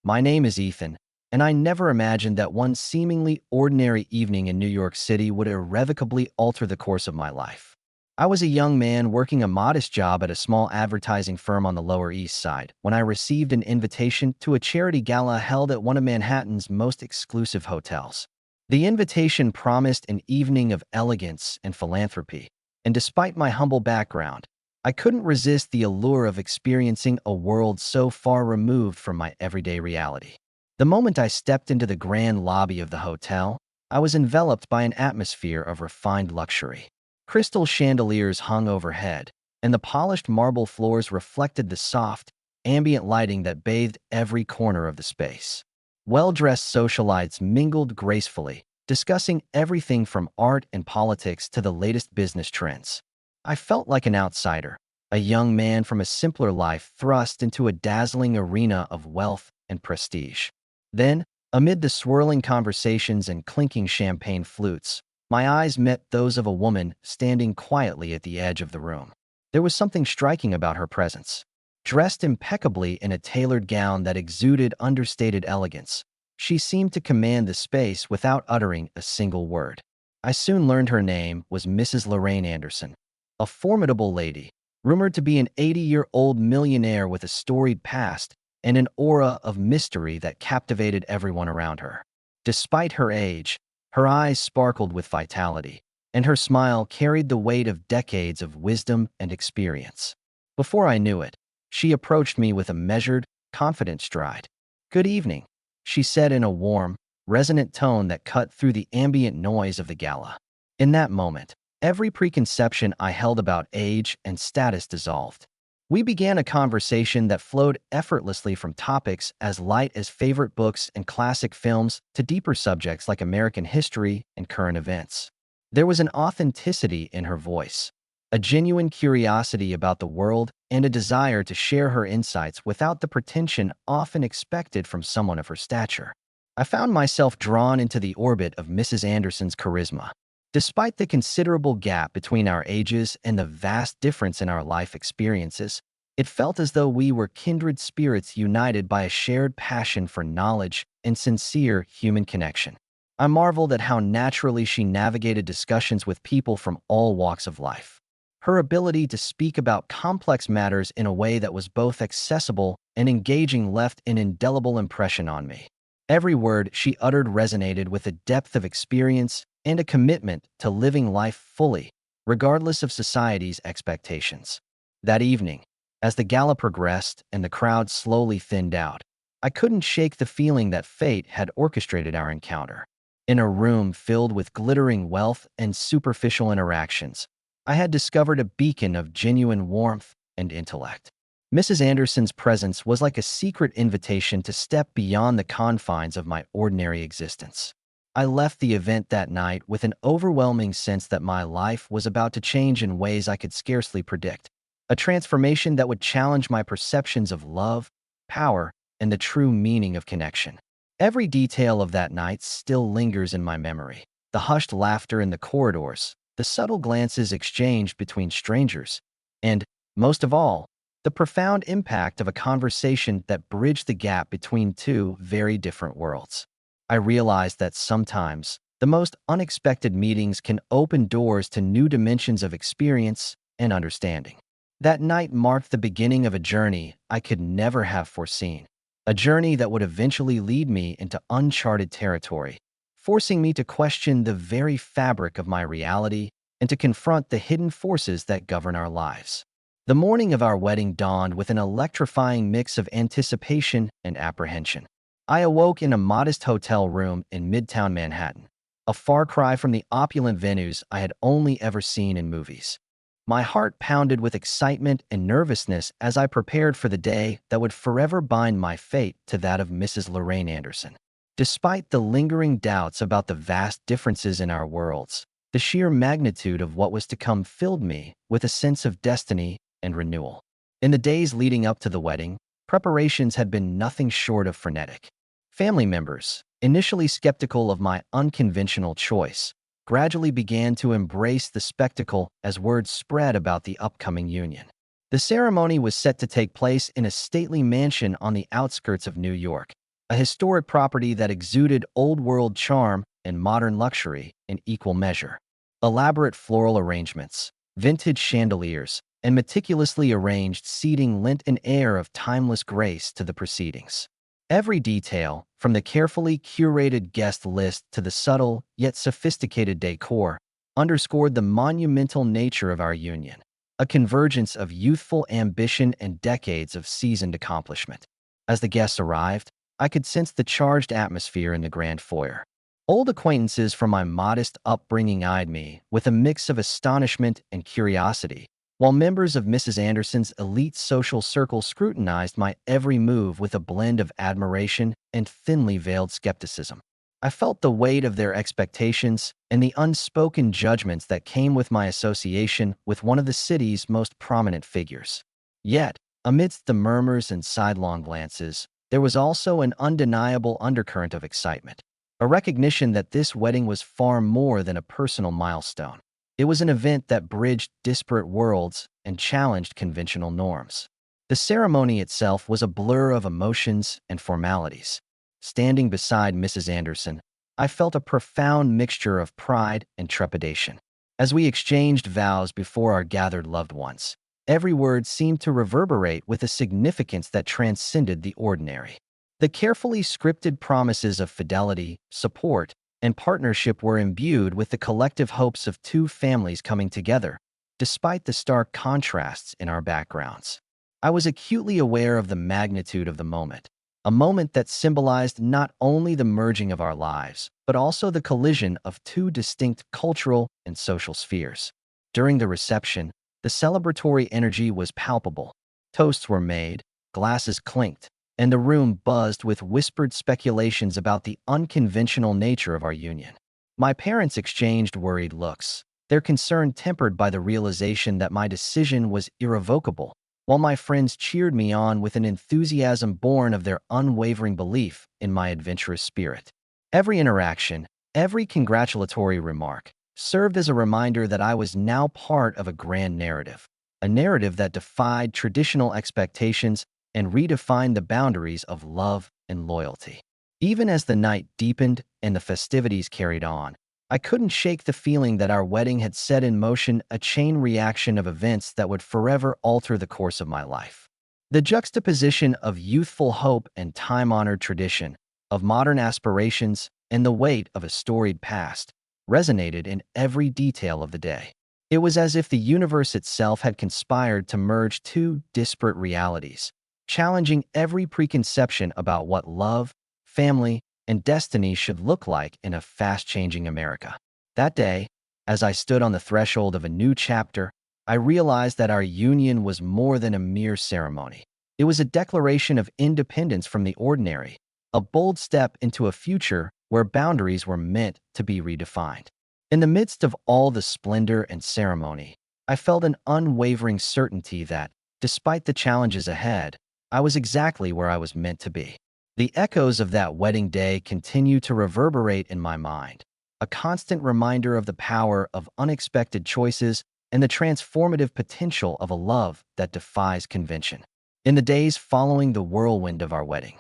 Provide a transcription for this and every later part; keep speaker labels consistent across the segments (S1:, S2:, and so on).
S1: My name is Ethan, and I never imagined that one seemingly ordinary evening in New York City would irrevocably alter the course of my life. I was a young man working a modest job at a small advertising firm on the Lower East Side when I received an invitation to a charity gala held at one of Manhattan's most exclusive hotels. The invitation promised an evening of elegance and philanthropy, and despite my humble background, I couldn't resist the allure of experiencing a world so far removed from my everyday reality. The moment I stepped into the grand lobby of the hotel, I was enveloped by an atmosphere of refined luxury. Crystal chandeliers hung overhead, and the polished marble floors reflected the soft, ambient lighting that bathed every corner of the space. Well-dressed socialites mingled gracefully, discussing everything from art and politics to the latest business trends. I felt like an outsider, a young man from a simpler life thrust into a dazzling arena of wealth and prestige. Then, amid the swirling conversations and clinking champagne flutes, my eyes met those of a woman standing quietly at the edge of the room. There was something striking about her presence. Dressed impeccably in a tailored gown that exuded understated elegance, she seemed to command the space without uttering a single word. I soon learned her name was Mrs. Lorraine Anderson, a formidable lady, rumored to be an 80-year-old millionaire with a storied past and an aura of mystery that captivated everyone around her. Despite her age, her eyes sparkled with vitality, and her smile carried the weight of decades of wisdom and experience. Before I knew it, she approached me with a measured, confident stride. "Good evening," she said in a warm, resonant tone that cut through the ambient noise of the gala. In that moment, every preconception I held about age and status dissolved. We began a conversation that flowed effortlessly from topics as light as favorite books and classic films to deeper subjects like American history and current events. There was an authenticity in her voice, a genuine curiosity about the world, and a desire to share her insights without the pretension often expected from someone of her stature. I found myself drawn into the orbit of Mrs. Anderson's charisma. Despite the considerable gap between our ages and the vast difference in our life experiences, it felt as though we were kindred spirits united by a shared passion for knowledge and sincere human connection. I marveled at how naturally she navigated discussions with people from all walks of life. Her ability to speak about complex matters in a way that was both accessible and engaging left an indelible impression on me. Every word she uttered resonated with a depth of experience and a commitment to living life fully, regardless of society's expectations. That evening, as the gala progressed and the crowd slowly thinned out, I couldn't shake the feeling that fate had orchestrated our encounter. In a room filled with glittering wealth and superficial interactions, I had discovered a beacon of genuine warmth and intellect. Mrs. Anderson's presence was like a secret invitation to step beyond the confines of my ordinary existence. I left the event that night with an overwhelming sense that my life was about to change in ways I could scarcely predict, a transformation that would challenge my perceptions of love, power, and the true meaning of connection. Every detail of that night still lingers in my memory. The hushed laughter in the corridors, the subtle glances exchanged between strangers, and, most of all, the profound impact of a conversation that bridged the gap between two very different worlds. I realized that sometimes the most unexpected meetings can open doors to new dimensions of experience and understanding. That night marked the beginning of a journey I could never have foreseen, a journey that would eventually lead me into uncharted territory, forcing me to question the very fabric of my reality and to confront the hidden forces that govern our lives. The morning of our wedding dawned with an electrifying mix of anticipation and apprehension. I awoke in a modest hotel room in Midtown Manhattan, a far cry from the opulent venues I had only ever seen in movies. My heart pounded with excitement and nervousness as I prepared for the day that would forever bind my fate to that of Mrs. Lorraine Anderson. Despite the lingering doubts about the vast differences in our worlds, the sheer magnitude of what was to come filled me with a sense of destiny and renewal. In the days leading up to the wedding, preparations had been nothing short of frenetic. Family members, initially skeptical of my unconventional choice, gradually began to embrace the spectacle as word spread about the upcoming union. The ceremony was set to take place in a stately mansion on the outskirts of New York, a historic property that exuded old-world charm and modern luxury in equal measure. Elaborate floral arrangements, vintage chandeliers, and meticulously arranged seating lent an air of timeless grace to the proceedings. Every detail, from the carefully curated guest list to the subtle yet sophisticated decor, underscored the monumental nature of our union, a convergence of youthful ambition and decades of seasoned accomplishment. As the guests arrived, I could sense the charged atmosphere in the grand foyer. Old acquaintances from my modest upbringing eyed me with a mix of astonishment and curiosity, while members of Mrs. Anderson's elite social circle scrutinized my every move with a blend of admiration and thinly veiled skepticism. I felt the weight of their expectations and the unspoken judgments that came with my association with one of the city's most prominent figures. Yet, amidst the murmurs and sidelong glances, there was also an undeniable undercurrent of excitement, a recognition that this wedding was far more than a personal milestone. It was an event that bridged disparate worlds and challenged conventional norms. The ceremony itself was a blur of emotions and formalities. Standing beside Mrs. Anderson, I felt a profound mixture of pride and trepidation. As we exchanged vows before our gathered loved ones, every word seemed to reverberate with a significance that transcended the ordinary. The carefully scripted promises of fidelity, support, and partnership were imbued with the collective hopes of two families coming together, despite the stark contrasts in our backgrounds. I was acutely aware of the magnitude of the moment, a moment that symbolized not only the merging of our lives, but also the collision of two distinct cultural and social spheres. During the reception, the celebratory energy was palpable. Toasts were made, glasses clinked, and the room buzzed with whispered speculations about the unconventional nature of our union. My parents exchanged worried looks, their concern tempered by the realization that my decision was irrevocable, while my friends cheered me on with an enthusiasm born of their unwavering belief in my adventurous spirit. Every interaction, every congratulatory remark, served as a reminder that I was now part of a grand narrative, a narrative that defied traditional expectations and redefined the boundaries of love and loyalty. Even as the night deepened and the festivities carried on, I couldn't shake the feeling that our wedding had set in motion a chain reaction of events that would forever alter the course of my life. The juxtaposition of youthful hope and time-honored tradition, of modern aspirations and the weight of a storied past, resonated in every detail of the day. It was as if the universe itself had conspired to merge two disparate realities, challenging every preconception about what love, family, and destiny should look like in a fast-changing America. That day, as I stood on the threshold of a new chapter, I realized that our union was more than a mere ceremony. It was a declaration of independence from the ordinary, a bold step into a future where boundaries were meant to be redefined. In the midst of all the splendor and ceremony, I felt an unwavering certainty that, despite the challenges ahead, I was exactly where I was meant to be. The echoes of that wedding day continue to reverberate in my mind, a constant reminder of the power of unexpected choices and the transformative potential of a love that defies convention. In the days following the whirlwind of our wedding,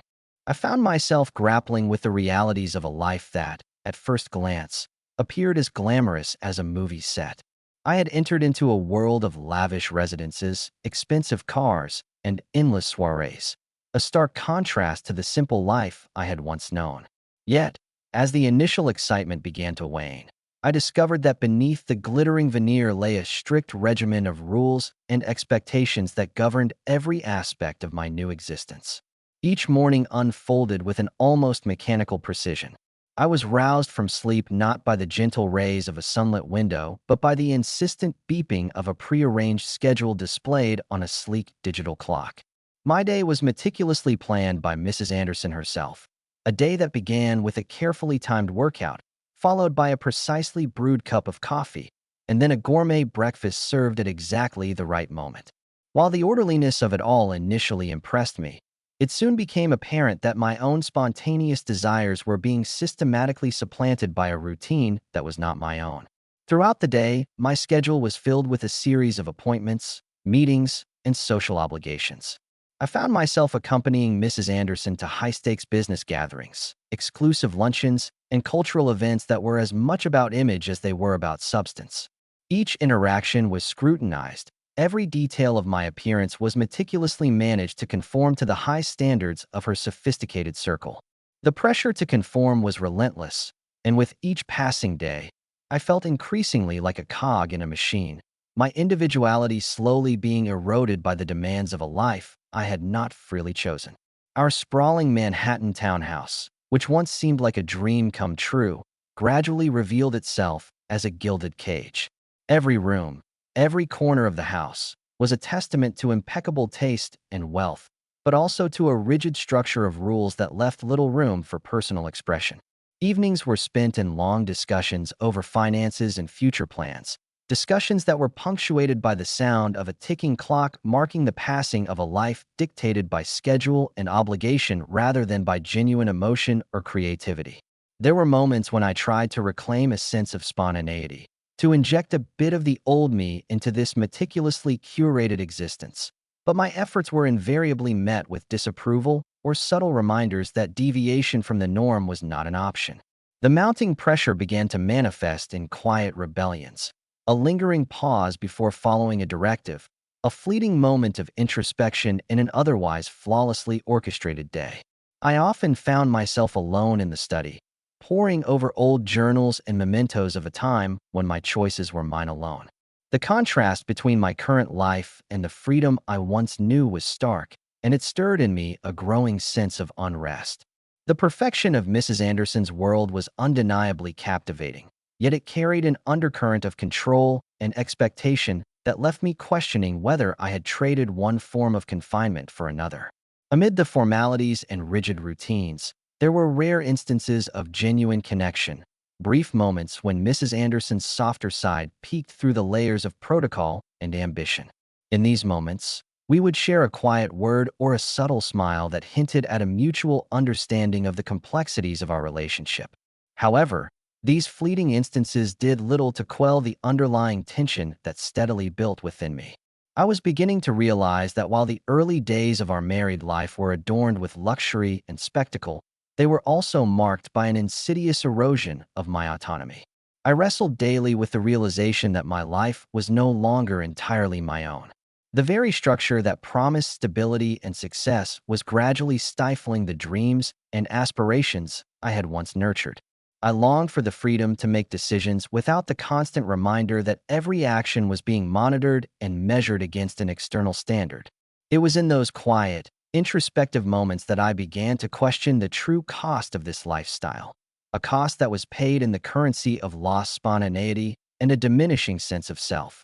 S1: I found myself grappling with the realities of a life that, at first glance, appeared as glamorous as a movie set. I had entered into a world of lavish residences, expensive cars, and endless soirees, a stark contrast to the simple life I had once known. Yet, as the initial excitement began to wane, I discovered that beneath the glittering veneer lay a strict regimen of rules and expectations that governed every aspect of my new existence. Each morning unfolded with an almost mechanical precision. I was roused from sleep not by the gentle rays of a sunlit window, but by the insistent beeping of a prearranged schedule displayed on a sleek digital clock. My day was meticulously planned by Mrs. Anderson herself, a day that began with a carefully timed workout, followed by a precisely brewed cup of coffee, and then a gourmet breakfast served at exactly the right moment. While the orderliness of it all initially impressed me, it soon became apparent that my own spontaneous desires were being systematically supplanted by a routine that was not my own. Throughout the day, my schedule was filled with a series of appointments, meetings, and social obligations. I found myself accompanying Mrs. Anderson to high-stakes business gatherings, exclusive luncheons, and cultural events that were as much about image as they were about substance. Each interaction was scrutinized. Every detail of my appearance was meticulously managed to conform to the high standards of her sophisticated circle. The pressure to conform was relentless, and with each passing day, I felt increasingly like a cog in a machine, my individuality slowly being eroded by the demands of a life I had not freely chosen. Our sprawling Manhattan townhouse, which once seemed like a dream come true, gradually revealed itself as a gilded cage. Every room, every corner of the house, was a testament to impeccable taste and wealth, but also to a rigid structure of rules that left little room for personal expression. Evenings were spent in long discussions over finances and future plans, discussions that were punctuated by the sound of a ticking clock marking the passing of a life dictated by schedule and obligation rather than by genuine emotion or creativity. There were moments when I tried to reclaim a sense of spontaneity, to inject a bit of the old me into this meticulously curated existence, but my efforts were invariably met with disapproval or subtle reminders that deviation from the norm was not an option. The mounting pressure began to manifest in quiet rebellions, a lingering pause before following a directive, a fleeting moment of introspection in an otherwise flawlessly orchestrated day. I often found myself alone in the study, poring over old journals and mementos of a time when my choices were mine alone. The contrast between my current life and the freedom I once knew was stark, and it stirred in me a growing sense of unrest. The perfection of Mrs. Anderson's world was undeniably captivating, yet it carried an undercurrent of control and expectation that left me questioning whether I had traded one form of confinement for another. Amid the formalities and rigid routines, there were rare instances of genuine connection, brief moments when Mrs. Anderson's softer side peeked through the layers of protocol and ambition. In these moments, we would share a quiet word or a subtle smile that hinted at a mutual understanding of the complexities of our relationship. However, these fleeting instances did little to quell the underlying tension that steadily built within me. I was beginning to realize that while the early days of our married life were adorned with luxury and spectacle, they were also marked by an insidious erosion of my autonomy. I wrestled daily with the realization that my life was no longer entirely my own. The very structure that promised stability and success was gradually stifling the dreams and aspirations I had once nurtured. I longed for the freedom to make decisions without the constant reminder that every action was being monitored and measured against an external standard. It was in those quiet, introspective moments that I began to question the true cost of this lifestyle, a cost that was paid in the currency of lost spontaneity and a diminishing sense of self.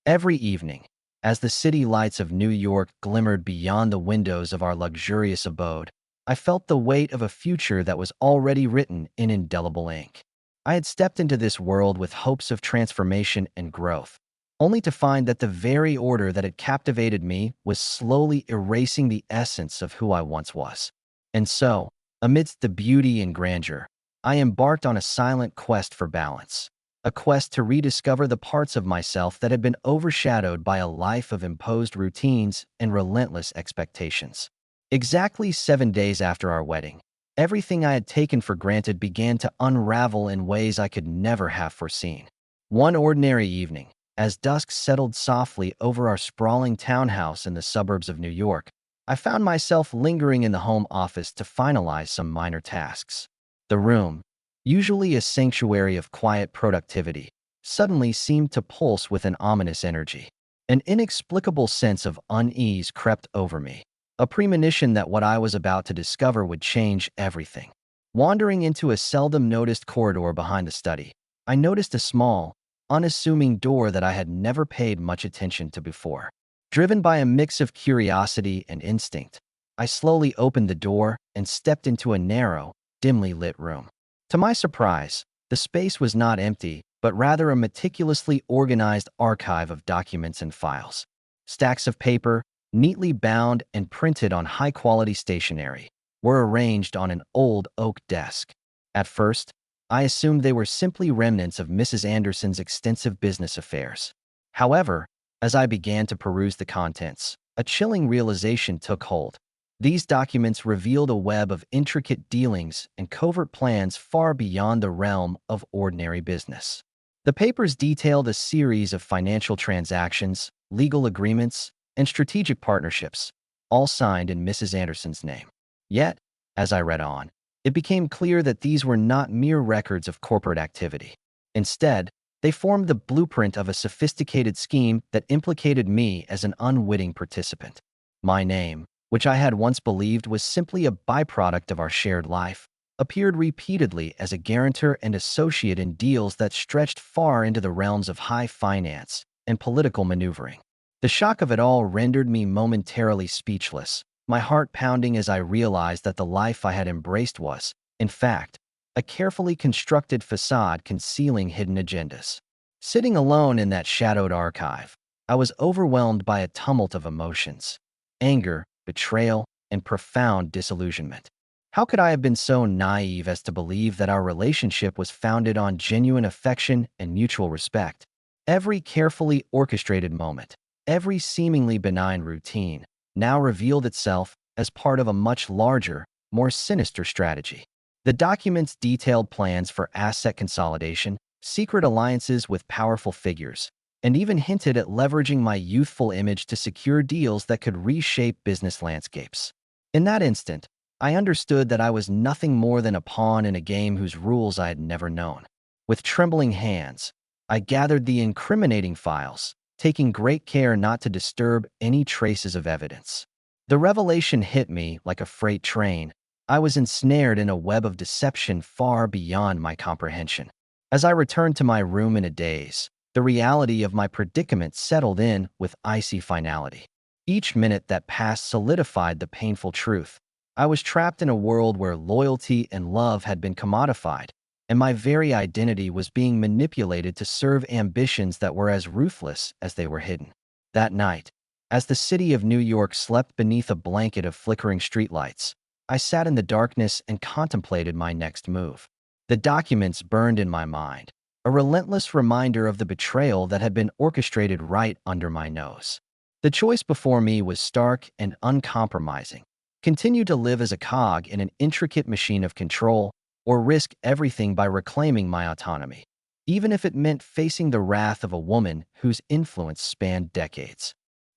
S1: Every evening, as the city lights of New York glimmered beyond the windows of our luxurious abode, I felt the weight of a future that was already written in indelible ink. I had stepped into this world with hopes of transformation and growth, only to find that the very order that had captivated me was slowly erasing the essence of who I once was. And so, amidst the beauty and grandeur, I embarked on a silent quest for balance, a quest to rediscover the parts of myself that had been overshadowed by a life of imposed routines and relentless expectations. Exactly 7 days after our wedding, everything I had taken for granted began to unravel in ways I could never have foreseen. One ordinary evening, as dusk settled softly over our sprawling townhouse in the suburbs of New York, I found myself lingering in the home office to finalize some minor tasks. The room, usually a sanctuary of quiet productivity, suddenly seemed to pulse with an ominous energy. An inexplicable sense of unease crept over me, a premonition that what I was about to discover would change everything. Wandering into a seldom noticed corridor behind the study, I noticed a small, unassuming door that I had never paid much attention to before. Driven by a mix of curiosity and instinct, I slowly opened the door and stepped into a narrow, dimly lit room. To my surprise, the space was not empty, but rather a meticulously organized archive of documents and files. Stacks of paper, neatly bound and printed on high-quality stationery, were arranged on an old oak desk. At first, I assumed they were simply remnants of Mrs. Anderson's extensive business affairs. However, as I began to peruse the contents, a chilling realization took hold. These documents revealed a web of intricate dealings and covert plans far beyond the realm of ordinary business. The papers detailed a series of financial transactions, legal agreements, and strategic partnerships, all signed in Mrs. Anderson's name. Yet, as I read on, it became clear that these were not mere records of corporate activity. Instead, they formed the blueprint of a sophisticated scheme that implicated me as an unwitting participant. My name, which I had once believed was simply a byproduct of our shared life, appeared repeatedly as a guarantor and associate in deals that stretched far into the realms of high finance and political maneuvering. The shock of it all rendered me momentarily speechless, my heart pounding as I realized that the life I had embraced was, in fact, a carefully constructed facade concealing hidden agendas. Sitting alone in that shadowed archive, I was overwhelmed by a tumult of emotions: anger, betrayal, and profound disillusionment. How could I have been so naive as to believe that our relationship was founded on genuine affection and mutual respect? Every carefully orchestrated moment, every seemingly benign routine, now revealed itself as part of a much larger, more sinister strategy. The documents detailed plans for asset consolidation, secret alliances with powerful figures, and even hinted at leveraging my youthful image to secure deals that could reshape business landscapes. In that instant, I understood that I was nothing more than a pawn in a game whose rules I had never known. With trembling hands, I gathered the incriminating files, taking great care not to disturb any traces of evidence. The revelation hit me like a freight train. I was ensnared in a web of deception far beyond my comprehension. As I returned to my room in a daze, the reality of my predicament settled in with icy finality. Each minute that passed solidified the painful truth. I was trapped in a world where loyalty and love had been commodified, and my very identity was being manipulated to serve ambitions that were as ruthless as they were hidden. That night, as the city of New York slept beneath a blanket of flickering streetlights, I sat in the darkness and contemplated my next move. The documents burned in my mind, a relentless reminder of the betrayal that had been orchestrated right under my nose. The choice before me was stark and uncompromising: continue to live as a cog in an intricate machine of control, or risk everything by reclaiming my autonomy, even if it meant facing the wrath of a woman whose influence spanned decades.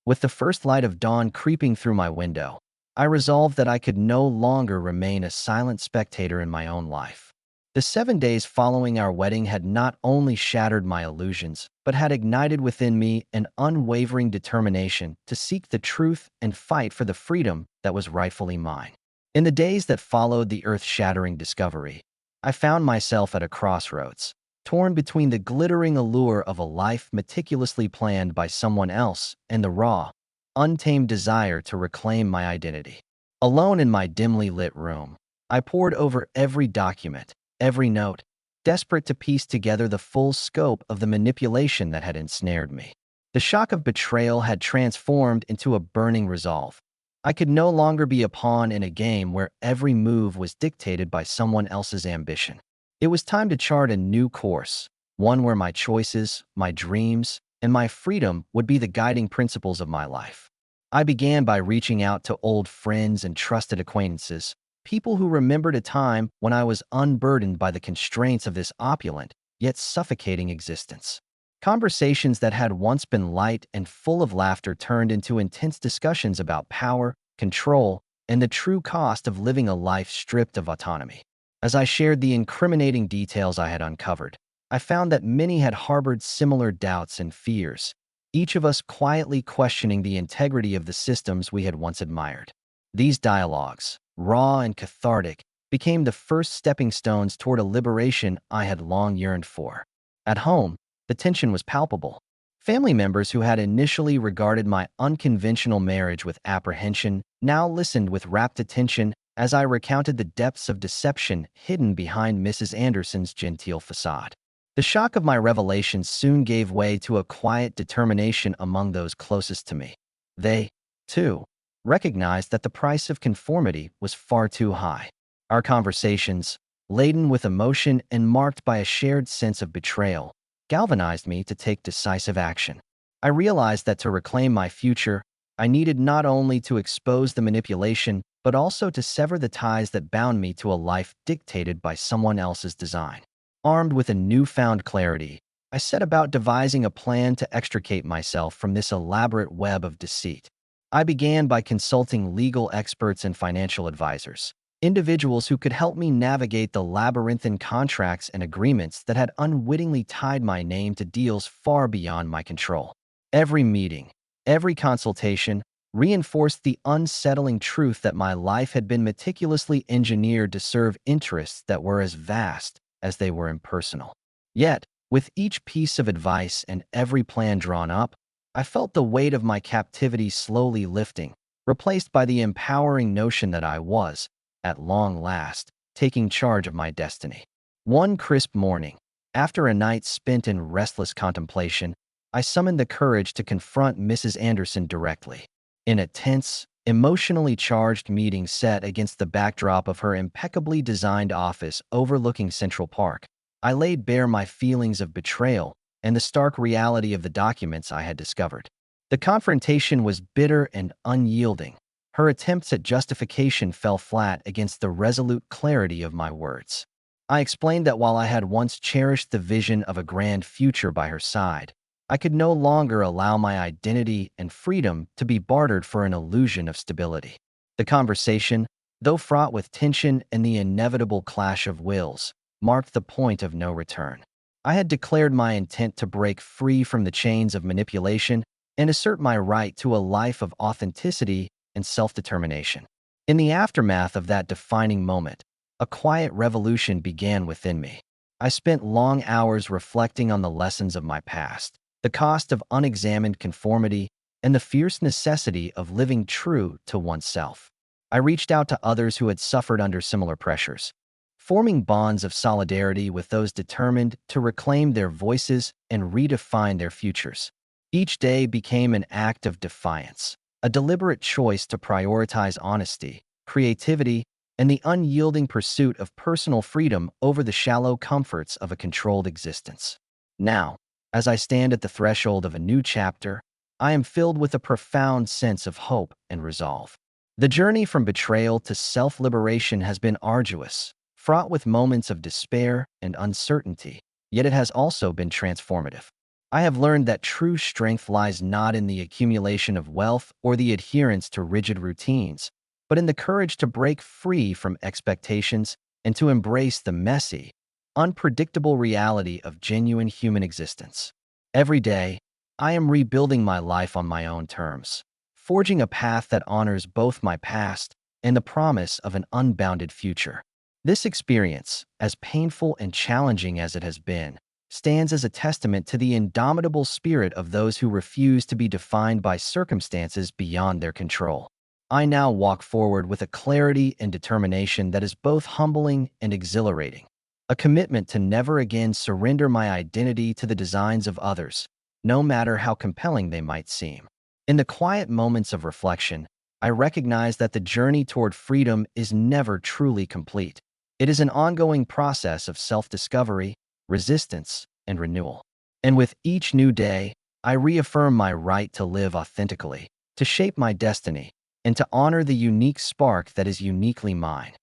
S1: With the first light of dawn creeping through my window, I resolved that I could no longer remain a silent spectator in my own life. The 7 days following our wedding had not only shattered my illusions, but had ignited within me an unwavering determination to seek the truth and fight for the freedom that was rightfully mine. In the days that followed the earth-shattering discovery, I found myself at a crossroads, torn between the glittering allure of a life meticulously planned by someone else and the raw, untamed desire to reclaim my identity. Alone in my dimly lit room, I pored over every document, every note, desperate to piece together the full scope of the manipulation that had ensnared me. The shock of betrayal had transformed into a burning resolve. I could no longer be a pawn in a game where every move was dictated by someone else's ambition. It was time to chart a new course, one where my choices, my dreams, and my freedom would be the guiding principles of my life. I began by reaching out to old friends and trusted acquaintances, people who remembered a time when I was unburdened by the constraints of this opulent, yet suffocating existence. Conversations that had once been light and full of laughter turned into intense discussions about power, control, and the true cost of living a life stripped of autonomy. As I shared the incriminating details I had uncovered, I found that many had harbored similar doubts and fears, each of us quietly questioning the integrity of the systems we had once admired. These dialogues, raw and cathartic, became the first stepping stones toward a liberation I had long yearned for. At home, the tension was palpable. Family members who had initially regarded my unconventional marriage with apprehension now listened with rapt attention as I recounted the depths of deception hidden behind Mrs. Anderson's genteel facade. The shock of my revelations soon gave way to a quiet determination among those closest to me. They, too, recognized that the price of conformity was far too high. Our conversations, laden with emotion and marked by a shared sense of betrayal, galvanized me to take decisive action. I realized that to reclaim my future, I needed not only to expose the manipulation, but also to sever the ties that bound me to a life dictated by someone else's design. Armed with a newfound clarity, I set about devising a plan to extricate myself from this elaborate web of deceit. I began by consulting legal experts and financial advisors, individuals who could help me navigate the labyrinthine contracts and agreements that had unwittingly tied my name to deals far beyond my control. Every meeting, every consultation reinforced the unsettling truth that my life had been meticulously engineered to serve interests that were as vast as they were impersonal. Yet, with each piece of advice and every plan drawn up, I felt the weight of my captivity slowly lifting, replaced by the empowering notion that I was, at long last, taking charge of my destiny. One crisp morning, after a night spent in restless contemplation, I summoned the courage to confront Mrs. Anderson directly. In a tense, emotionally charged meeting set against the backdrop of her impeccably designed office overlooking Central Park, I laid bare my feelings of betrayal and the stark reality of the documents I had discovered. The confrontation was bitter and unyielding. Her attempts at justification fell flat against the resolute clarity of my words. I explained that while I had once cherished the vision of a grand future by her side, I could no longer allow my identity and freedom to be bartered for an illusion of stability. The conversation, though fraught with tension and the inevitable clash of wills, marked the point of no return. I had declared my intent to break free from the chains of manipulation and assert my right to a life of authenticity and self-determination. In the aftermath of that defining moment, a quiet revolution began within me. I spent long hours reflecting on the lessons of my past, the cost of unexamined conformity, and the fierce necessity of living true to oneself. I reached out to others who had suffered under similar pressures, forming bonds of solidarity with those determined to reclaim their voices and redefine their futures. Each day became an act of defiance, a deliberate choice to prioritize honesty, creativity, and the unyielding pursuit of personal freedom over the shallow comforts of a controlled existence. Now, as I stand at the threshold of a new chapter, I am filled with a profound sense of hope and resolve. The journey from betrayal to self-liberation has been arduous, fraught with moments of despair and uncertainty, yet it has also been transformative. I have learned that true strength lies not in the accumulation of wealth or the adherence to rigid routines, but in the courage to break free from expectations and to embrace the messy, unpredictable reality of genuine human existence. Every day, I am rebuilding my life on my own terms, forging a path that honors both my past and the promise of an unbounded future. This experience, as painful and challenging as it has been, stands as a testament to the indomitable spirit of those who refuse to be defined by circumstances beyond their control. I now walk forward with a clarity and determination that is both humbling and exhilarating, a commitment to never again surrender my identity to the designs of others, no matter how compelling they might seem. In the quiet moments of reflection, I recognize that the journey toward freedom is never truly complete. It is an ongoing process of self-discovery, resistance, and renewal. And with each new day, I reaffirm my right to live authentically, to shape my destiny, and to honor the unique spark that is uniquely mine.